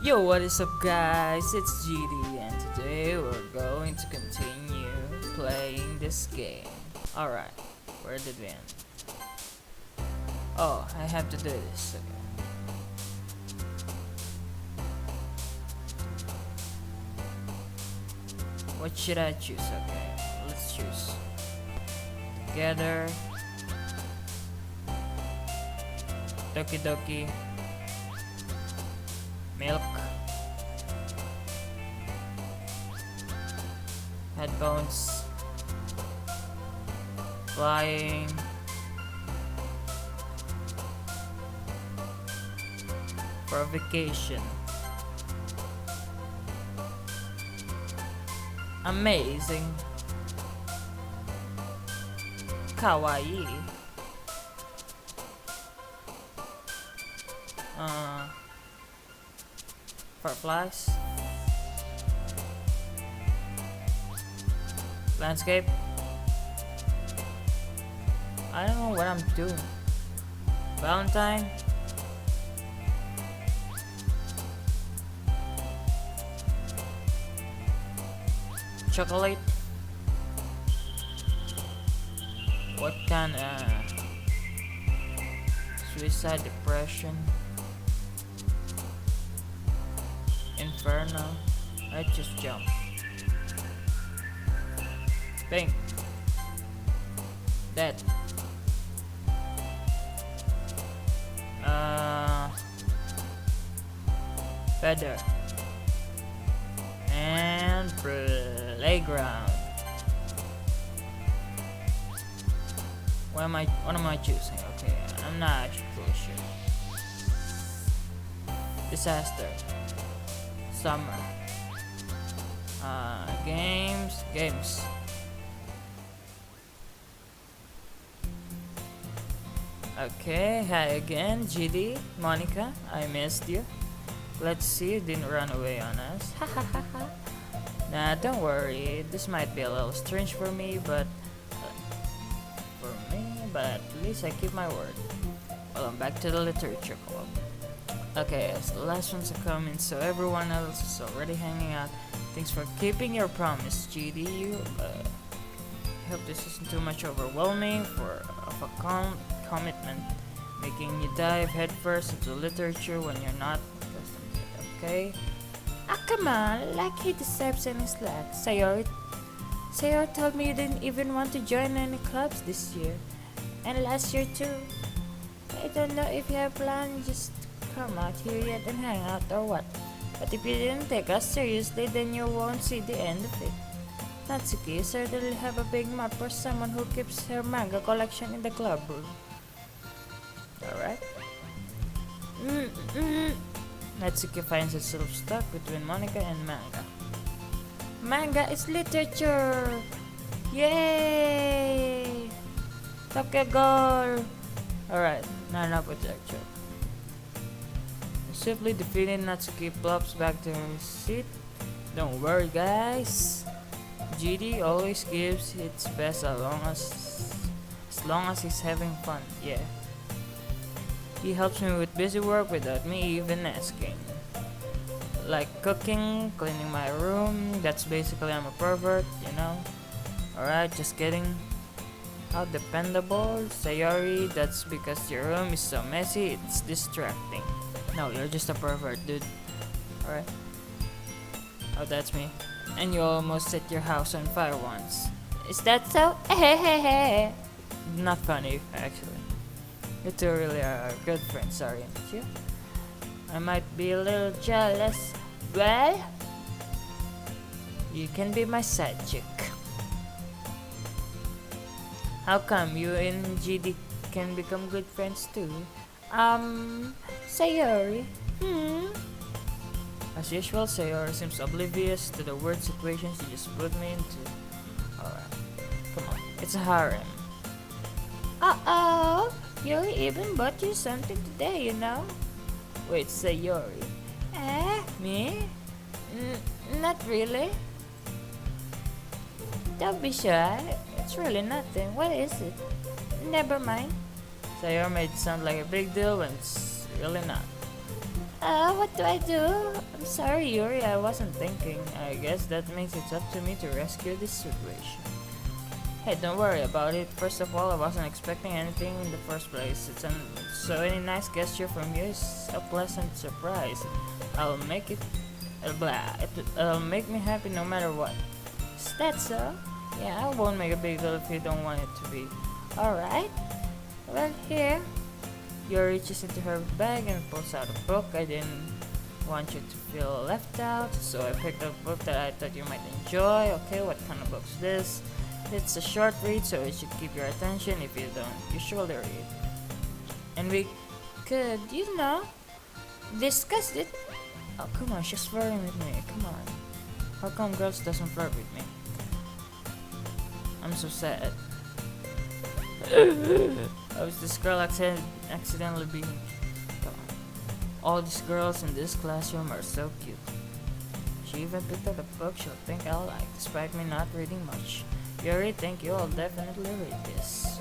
Yo, what is up, guys? It's GD, and today we're going to continue playing this game. Alright, where did we end? Oh, I have to do this. Okay. What should I choose? Okay, let's choose. Together. Doki Doki. Milk. Headphones. Flying. For a vacation. Amazing. Kawaii. Fireflies. Landscape. I don't know what I'm doing. Valentine. Chocolate. What kind of suicide, depression, inferno? I just jump. Pink. Dead. Feather. And playground. What am I choosing? Okay, I'm not actually sure. Disaster. Summer. Games. Okay, hi again, GD, Monica, I missed you. Let's see, you didn't run away on us. Nah, don't worry, this might be a little strange for me, but at least I keep my word. Well, I'm back to the literature club. Okay, as the last ones are coming, so everyone else is already hanging out. Thanks for keeping your promise, GD. I hope this isn't too much overwhelming of a commitment, making you dive headfirst into literature when you're not accustomed to it, okay? Ah, come on, like he deserves any slack. Sayori told me you didn't even want to join any clubs this year, and last year too. I don't know if you have plans just to come out here yet and hang out or what, but if you didn't take us seriously, then you won't see the end of it. Natsuki certainly have a big map for someone who keeps her manga collection in the club room. Alright. Natsuki finds herself stuck between Monica and manga. Manga is literature! Yay! Tokyo goal! Alright, now enough with lecture. Swiftly defeated, Natsuki plops back to her seat. Don't worry, guys. GD always gives its best as long as he's having fun. Yeah. He helps me with busy work without me even asking. Like cooking, cleaning my room. That's basically I'm a pervert, you know. Alright, just kidding. How dependable. Sayori, that's because your room is so messy, it's distracting. No, you're just a pervert, dude. Alright. Oh, that's me. And you almost set your house on fire once. Is that so? Not funny, actually. You two really are good friends, aren't you? I might be a little jealous. Well, you can be my side chick. How come you and GD can become good friends too? Sayori. As usual, Sayori seems oblivious to the word situations you just put me into. Alright, come on, it's a harem. Uh-oh, Yuri even bought you something today, you know? Wait, Sayori. Me? Not really. Don't be shy. It's really nothing. What is it? Never mind. Sayori made it sound like a big deal when it's really not. What do I do? I'm sorry, Yuri, I wasn't thinking. I guess that means it's up to me to rescue this situation. Hey, don't worry about it. First of all, I wasn't expecting anything in the first place. So any nice gesture from you is a pleasant surprise. I'll make it, it'll make me happy no matter what. Is that so? Yeah, I won't make a big deal if you don't want it to be. Alright. Well, here. Yuri reaches into her bag and pulls out a book. I didn't want you to feel left out, so I picked up a book that I thought you might enjoy. Okay, what kind of book's this? It's a short read, so it should keep your attention. If you don't usually read. And we could, discuss it. Oh, come on, she's flirting with me. Come on. How come girls doesn't flirt with me? I'm so sad. How is this girl accidentally being? Come on. All these girls in this classroom are so cute. She even picked up a book she'll think I'll like, despite me not reading much. Yuri, thank you. I'll definitely read this.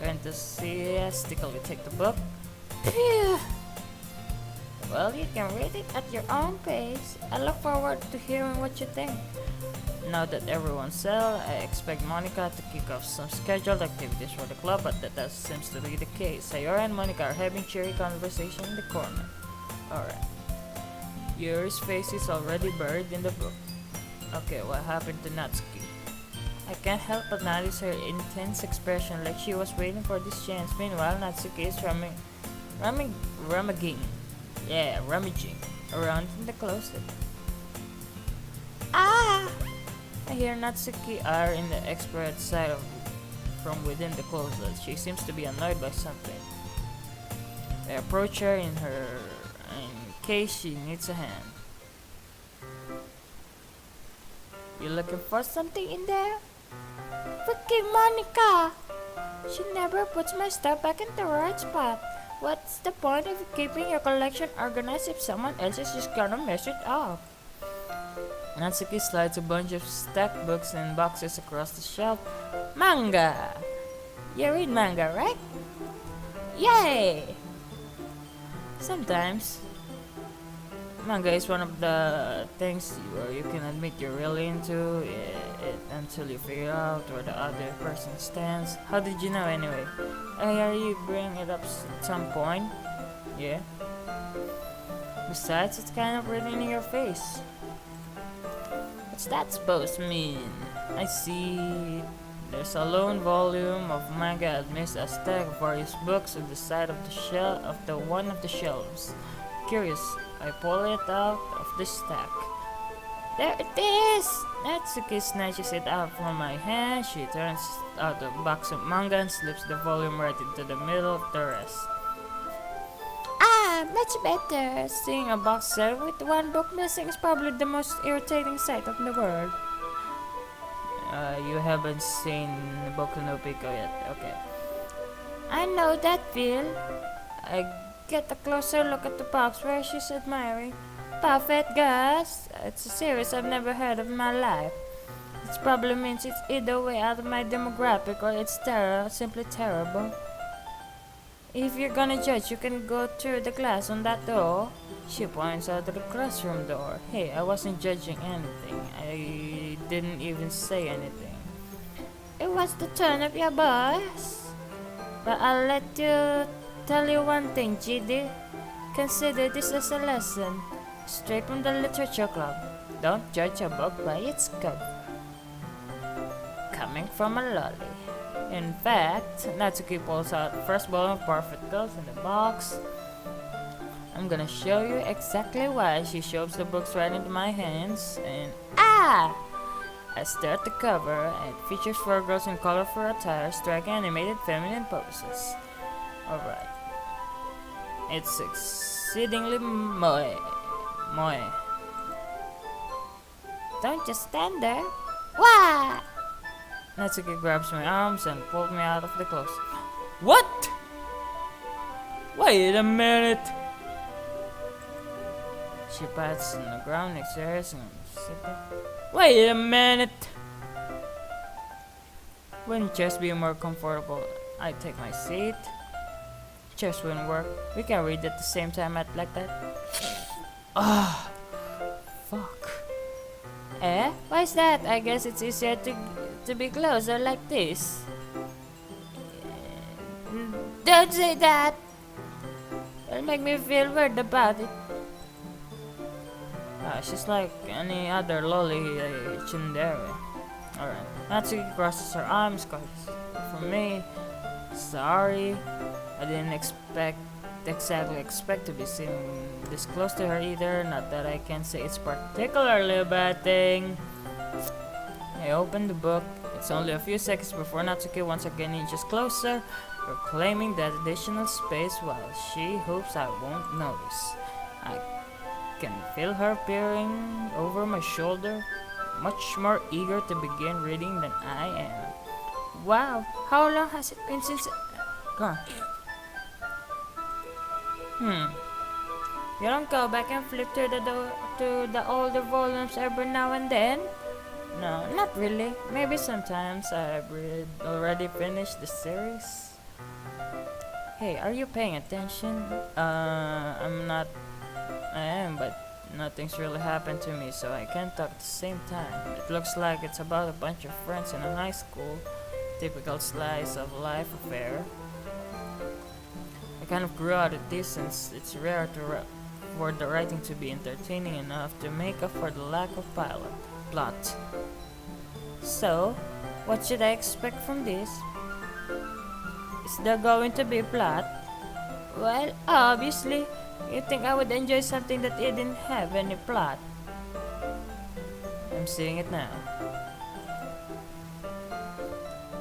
I enthusiastically take the book. Phew. Well, you can read it at your own pace. I look forward to hearing what you think. Now that everyone's settled, I expect Monica to kick off some scheduled activities for the club, but that seems to be the case. Sayori and Monica are having cheery conversation in the corner. Alright. Yuri's face is already buried in the book. Okay, what happened to Natsuki? I can't help but notice her intense expression, like she was waiting for this chance. Meanwhile, Natsuki is rummaging around in the closet. Ah! I hear Natsuki are in the expert side from within the closet. She seems to be annoyed by something. I approach her in case she needs a hand. You looking for something in there? Freaking Monica! She never puts my stuff back in the right spot. What's the point of keeping your collection organized if someone else is just gonna mess it up? Natsuki slides a bunch of stacked books and boxes across the shelf. Manga! You read manga, right? Yay! Sometimes. Manga is one of the things where you can admit you're really into it until you figure out where the other person stands. How did you know anyway? I hear you bring it up at some point. Yeah. Besides, it's kind of written in your face. What's that supposed to mean? I see. There's a lone volume of manga amidst a stack of various books on the side of one of the shelves. Curious, I pull it out of the stack. There it is! Natsuki snatches it out from my hand. She turns out a box of manga and slips the volume right into the middle of the rest. Ah, much better. Seeing a box set with one book missing is probably the most irritating sight of the world. You haven't seen Boku no Pico yet. Okay. I know that feel. I get a closer look at the box where she's admiring. Perfect, guys. It's a series I've never heard of in my life. It probably means it's either way out of my demographic or it's simply terrible. If you're gonna judge, you can go through the glass on that door. She points out to the classroom door. Hey, I wasn't judging anything. I didn't even say anything. It was the turn of your boss. But I'll tell you one thing, GD. Consider this as a lesson. Straight from the literature club. Don't judge a book by its cover. Coming from a lolly. In fact, Natsuki pulls out the first volume of Perfect Girls in the box. I'm gonna show you exactly why. She shoves the books right into my hands and ah! I stare at the cover. It features 4 girls in colorful attire striking animated feminine poses. Alright. It's exceedingly moe. Don't just stand there. What? Natsuki grabs my arms and pulls me out of the clothes. What? Wait a minute. She pats on the ground next to hers and sits there. Wait a minute. Wouldn't chairs be more comfortable? I take my seat. Chairs wouldn't work. We can read at the same time like that. Ah, fuck. Eh? Why is that? I guess it's easier to be closer like this. Don't say that! It'll make me feel weird about it. She's like any other lolly tsundere. Alright. Natsuki crosses her arms, cause for me, sorry. I didn't exactly expect to be seen this close to her either. Not that I can say it's particularly a bad thing. I opened the book. It's only a few seconds before Natsuki once again inches closer, reclaiming that additional space while she hopes I won't notice. I can feel her peering over my shoulder, much more eager to begin reading than I am. Wow, how long has it been since... Gone. You don't go back and flip to the older volumes every now and then? No, not really. Maybe sometimes I've already finished the series. Hey, are you paying attention? I'm not. I am, but nothing's really happened to me, so I can't talk at the same time. It looks like it's about a bunch of friends in a high school. Typical slice of life affair. I kind of grew out of this since it's rare for the writing to be entertaining enough to make up for the lack of plot. So, what should I expect from this? Is there going to be a plot? Well, obviously, you think I would enjoy something that didn't have any plot. I'm seeing it now.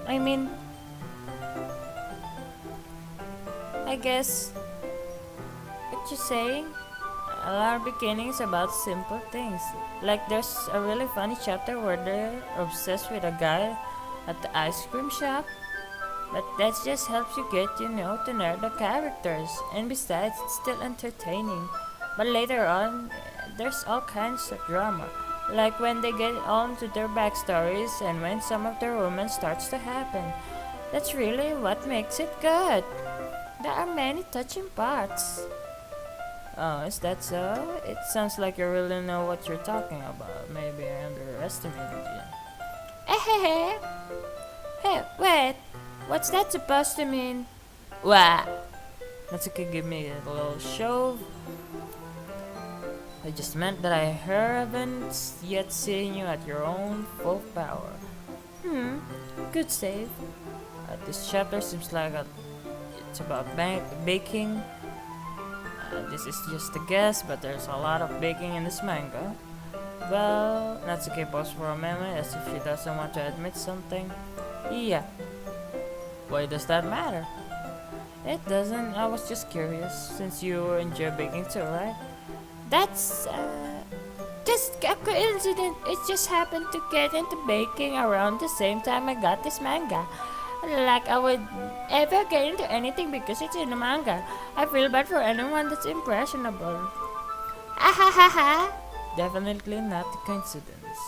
I mean, I guess what you're saying, a lot of beginnings about simple things. Like there's a really funny chapter where they're obsessed with a guy at the ice cream shop. But that just helps you get, to know the characters. And besides, it's still entertaining. But later on, there's all kinds of drama. Like when they get on to their backstories and when some of the romance starts to happen. That's really what makes it good. There are many touching parts. Oh, is that so? It sounds like you really know what you're talking about. Maybe I underestimated you. Hey, wait. What's that supposed to mean? What? Natsuki give me a little shove. I just meant that I haven't yet seen you at your own full power. Good save. This chapter seems like it's about baking. This is just a guess, but there's a lot of baking in this manga. Well, Natsuki paused for a moment as if she doesn't want to admit something. Yeah. Why does that matter? It doesn't. I was just curious, since you enjoy baking too, right? That's just a coincidence. It just happened to get into baking around the same time I got this manga. Like I would ever get into anything because it's in a manga. I feel bad for anyone that's impressionable. Ahahaha. Definitely not a coincidence.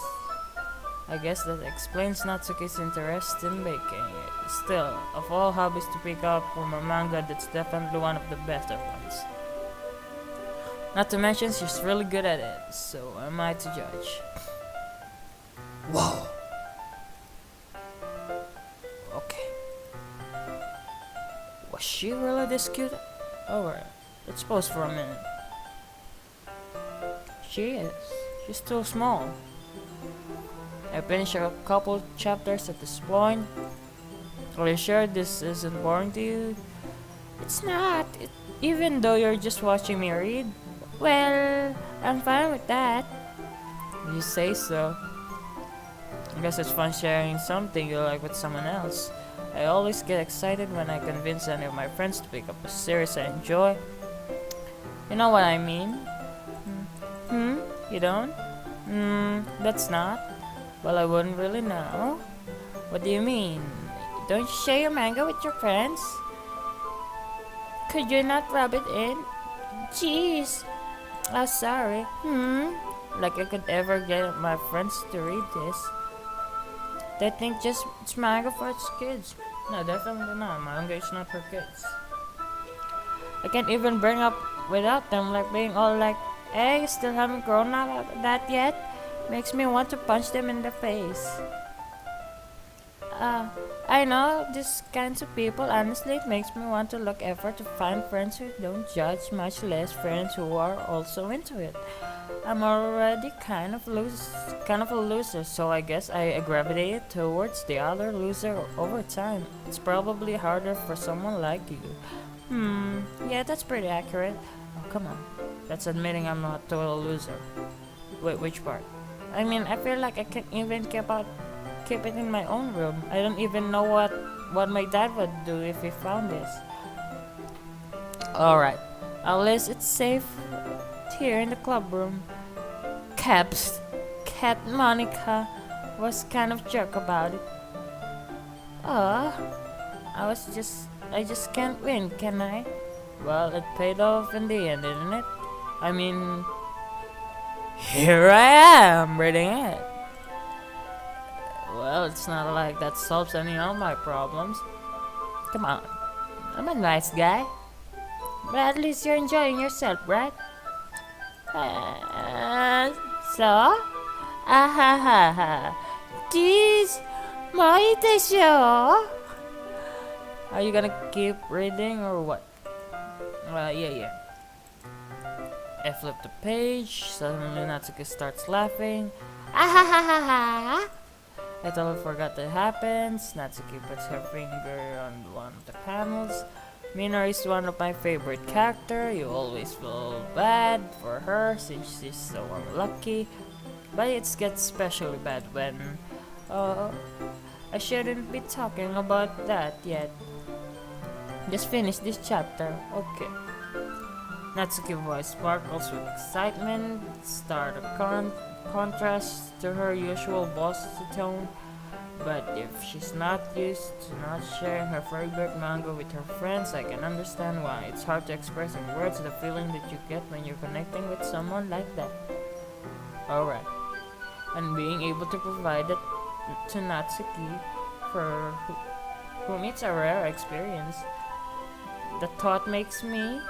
I guess that explains Natsuki's interest in baking. Still, of all hobbies to pick up from a manga, that's definitely one of the better ones. Not to mention, she's really good at it, so am I to judge. Whoa! Okay. Was she really this cute? Alright, let's pause for a minute. She is. She's too small. I finished a couple chapters at this point. Are you sure this isn't boring to you? It's not. Even though you're just watching me read. Well, I'm fine with that. You say so. I guess it's fun sharing something you like with someone else. I always get excited when I convince any of my friends to pick up a series I enjoy. You know what I mean? You don't? That's not. Well, I wouldn't really know. What do you mean? Don't you share your manga with your friends? Could you not rub it in? Jeez. Oh, sorry. Like I could ever get my friends to read this. They think just it's manga for its kids. No, definitely not. Manga is not for kids. I can't even bring up without them, like being all like, Hey, you still haven't grown out of that yet? Makes me want to punch them in the face. Uh, I know these kinds of people. Honestly, it makes me want to look effort to find friends who don't judge, much less friends who are also into it. I'm already kind of a loser, so I guess I gravitated towards the other loser over time. It's probably harder for someone like you. Yeah, that's pretty accurate. Oh, come on. That's admitting I'm not a total loser. Wait, which part? I mean, I feel like I can't even keep it in my own room. I don't even know what my dad would do if he found this. Alright, at least it's safe here in the club room. Cat Monica was kind of jerk about it. Ah, I just can't win, can I? Well, it paid off in the end, didn't it? I mean, here I am reading it. Well, it's not like that solves any of my problems. Come on, I'm a nice guy. But at least you're enjoying yourself, right? So? Ahahaha. This my show. Are you gonna keep reading or what? Yeah. I flip the page. Suddenly Natsuki starts laughing. Ahahaha. I totally forgot that happens. Natsuki puts her finger on one of the panels. Minori is one of my favorite characters. You always feel bad for her since she's so unlucky. But it gets especially bad when... I shouldn't be talking about that yet. Just finish this chapter. Okay. Natsuki's voice sparkles with excitement, stark contrast to her usual bossy tone. But if she's not used to not sharing her favorite manga with her friends, I can understand why. It's hard to express in words the feeling that you get when you're connecting with someone like that. Alright. And being able to provide it to Natsuki, for whom it's a rare experience. The thought makes me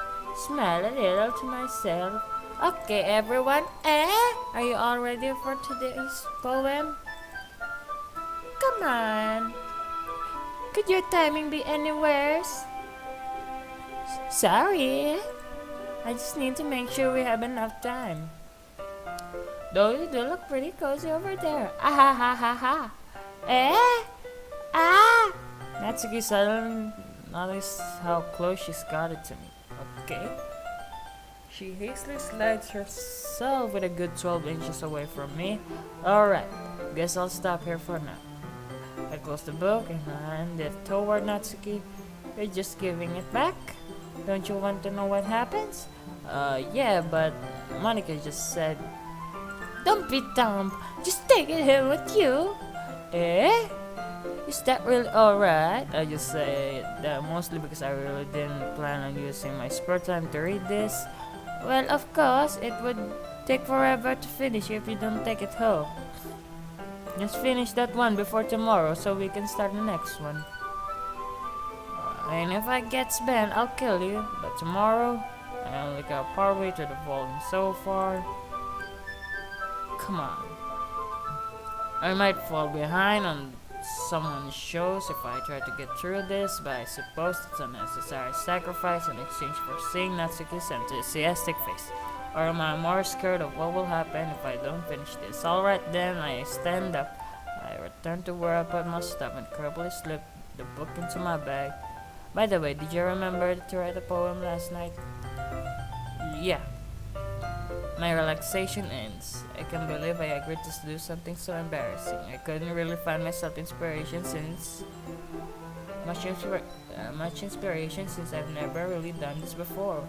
smile a little to myself. Okay, everyone. Are you all ready for today's poem? Come on. Could your timing be any worse? Sorry. I just need to make sure we have enough time. Though you do look pretty cozy over there. Ah ha ha ha ha. Natsuki suddenly noticed how close she's got it to me. Okay. She hastily slides herself with a good 12 inches away from me. Alright, guess I'll stop here for now. I close the book and hand it toward Natsuki. You're just giving it back? Don't you want to know what happens? Yeah, but Monica just said, don't be dumb, just take it here with you. Is that really alright? I just say that mostly because I really didn't plan on using my spare time to read this. Well, of course, it would take forever to finish if you don't take it home. Just finish that one before tomorrow so we can start the next one. And if I get banned, I'll kill you. But tomorrow, I only got partway to the volume so far. Come on. I might fall behind on someone's shows if I try to get through this, but I suppose it's a necessary sacrifice in exchange for seeing Natsuki's enthusiastic face. Or am I more scared of what will happen if I don't finish this? Alright then, I stand up. I return to where I put my stuff and carefully slip the book into my bag. By the way, did you remember to write a poem last night? Yeah. My relaxation ends. I can't believe I agreed to do something so embarrassing. I couldn't really find myself inspiration since much inspiration since I've never really done this before.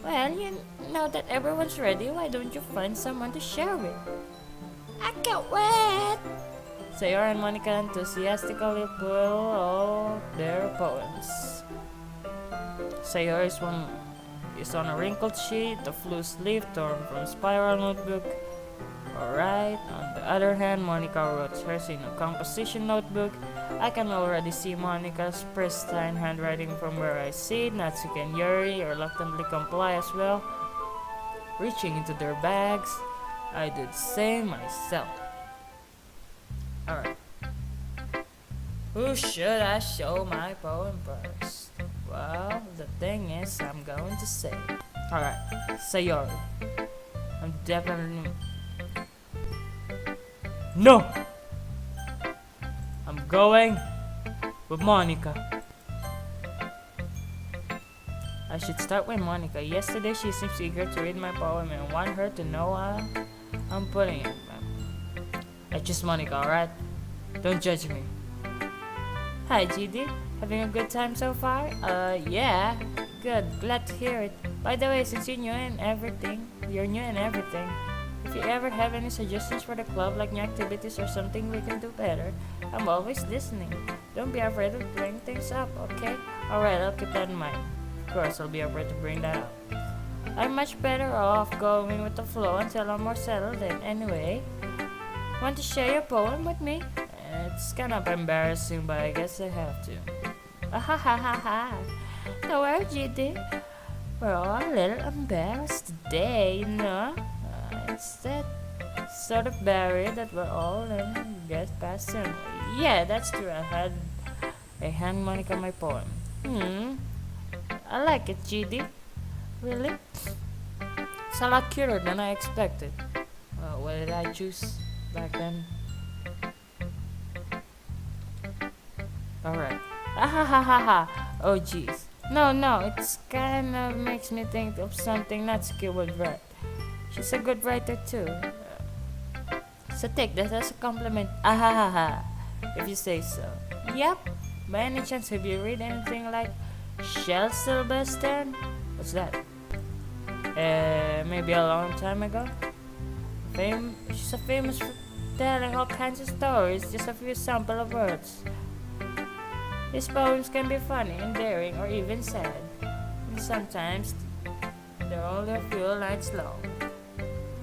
Well, now that everyone's ready, why don't you find someone to share with? I can't wait! Sayori and Monica enthusiastically pull out their poems. Sayori is on a wrinkled sheet of loose leaf torn from spiral notebook. Alright, on the other hand, Monica wrote hers in a composition notebook. I can already see Monica's pristine handwriting from where I sit. Natsuki and Yuri reluctantly comply as well. reaching into their bags. I do the same myself. Alright. Who should I show my poem first? Well, the thing is, I'm going to say. Alright, Sayori. I'm definitely. No! I'm going with Monica. I should start with Monica. Yesterday she seems eager to read my poem and want her to know how I'm putting it. I choose Monica, alright? Don't judge me. Hi GD, having a good time so far? Yeah. Good, glad to hear it. By the way, since you're new and everything, if you ever have any suggestions for the club, like new activities or something we can do better, I'm always listening. Don't be afraid of bringing things up, okay? Alright, I'll keep that in mind. Of course, I'll be afraid to bring that up. I'm much better off going with the flow until I'm more settled in. Anyway, want to share your poem with me? It's kind of embarrassing, but I guess I have to. Ha. Don't worry, GD. We're all a little embarrassed today, you know? It's that sort of barrier that we're all in get past soon. Yeah, that's true. I hand Monica my poem. I like it, GD. Really? It's a lot cuter than I expected. Well, what did I choose back then? Alright. Oh jeez. No, it's kind of makes me think of something Natsuki would write. She's a good writer too. So take that as a compliment. If you say so. Yep. By any chance, have you read anything like Shel Silverstone? What's that? Maybe a long time ago. She's famous for telling all kinds of stories, just a few sample of words. His poems can be funny, endearing, or even sad. And sometimes they're only a few lines long.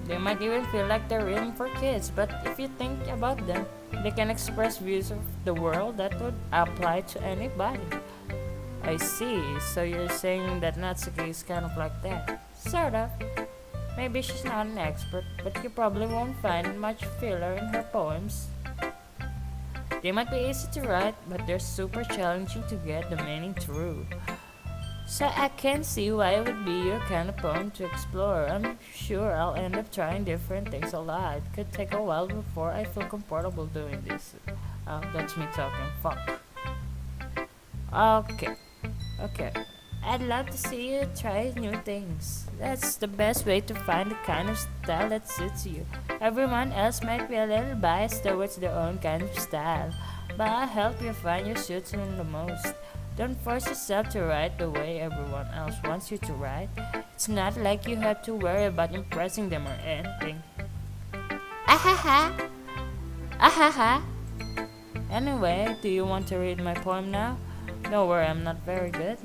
They might even feel like they're written for kids, but if you think about them, they can express views of the world that would apply to anybody. I see, so you're saying that Natsuki is kind of like that. Sort of. Maybe she's not an expert, but you probably won't find much filler in her poems. They might be easy to write, but they're super challenging to get the meaning through. So I can see why it would be your kind of poem to explore. I'm sure I'll end up trying different things a lot. It could take a while before I feel comfortable doing this. That's me talking. Fuck. Okay. I'd love to see you try new things. That's the best way to find the kind of style that suits you. Everyone else might be a little biased towards their own kind of style, but I'll help you find your suits in the most. Don't force yourself to write the way everyone else wants you to write. It's not like you have to worry about impressing them or anything. Anyway, do you want to read my poem now? Don't worry, I'm not very good.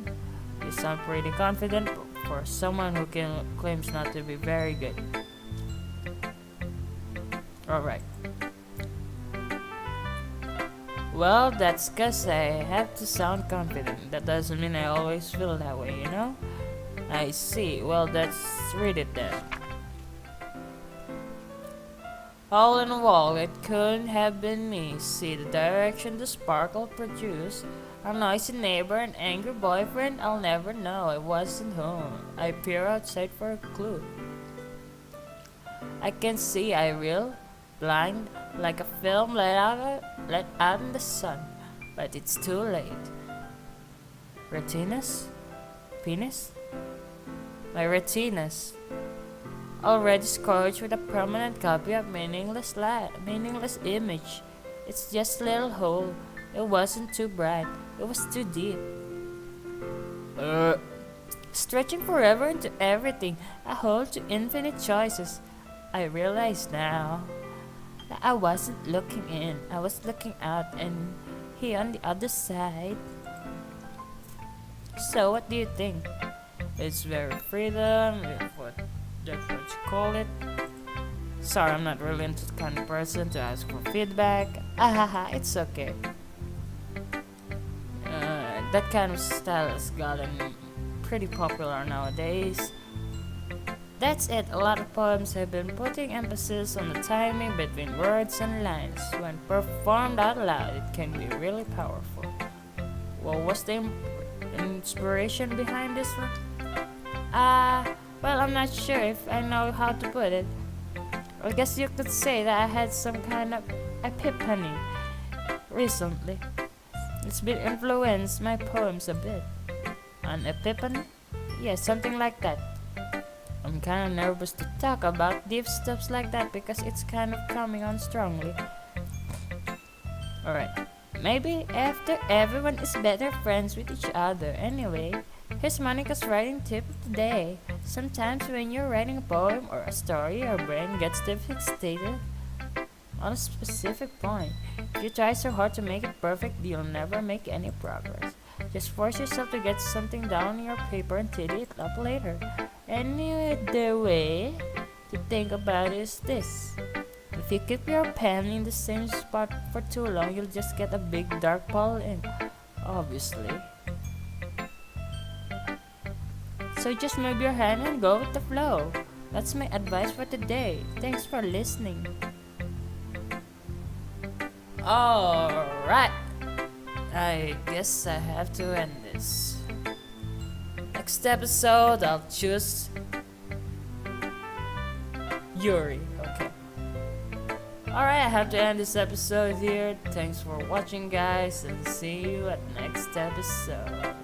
You sound pretty confident for someone who claims not to be very good. Alright. Well, that's 'cause I have to sound confident. That doesn't mean I always feel that way, you know? I see. Well, let's read it then. All in all, it couldn't have been me. See the direction the sparkle produced. A noisy neighbor, an angry boyfriend, I'll never know. I wasn't home. I peer outside for a clue. I can see I real blind, like a film let out in the sun, but it's too late. Retinas? Penis? My retinas. Already scorched with a permanent copy of meaningless image. It's just a little hole. It wasn't too bright. It was too deep. Stretching forever into everything. A hole to infinite choices. I realize now that I wasn't looking in. I was looking out, and he on the other side. So what do you think? It's very freedom, that's what you call it. Sorry, I'm not really into the kind of person to ask for feedback. It's okay. That kind of style has gotten pretty popular nowadays. That's it. A lot of poems have been putting emphasis on the timing between words and lines. When performed out loud, it can be really powerful. What was the inspiration behind this one? Well, I'm not sure if I know how to put it. I guess you could say that I had some kind of epiphany recently. It's been influenced my poems a bit. An epiphany? Yeah, something like that. I'm kinda nervous to talk about deep stuff like that because it's kind of coming on strongly. Alright, maybe after everyone is better friends with each other. Anyway, here's Monica's writing tip of the day. Sometimes when you're writing a poem or a story, your brain gets fixated on a specific point. If you try so hard to make it perfect, you'll never make any progress. Just force yourself to get something down on your paper and tidy it up later. Another way to think about it is this. If you keep your pen in the same spot for too long, you'll just get a big dark pile of ink, obviously. So just move your hand and go with the flow. That's my advice for today. Thanks for listening. Alright, I guess I have to end this. Next episode, I'll choose Yuri. Okay. Alright, I have to end this episode here. Thanks for watching, guys, and see you at next episode.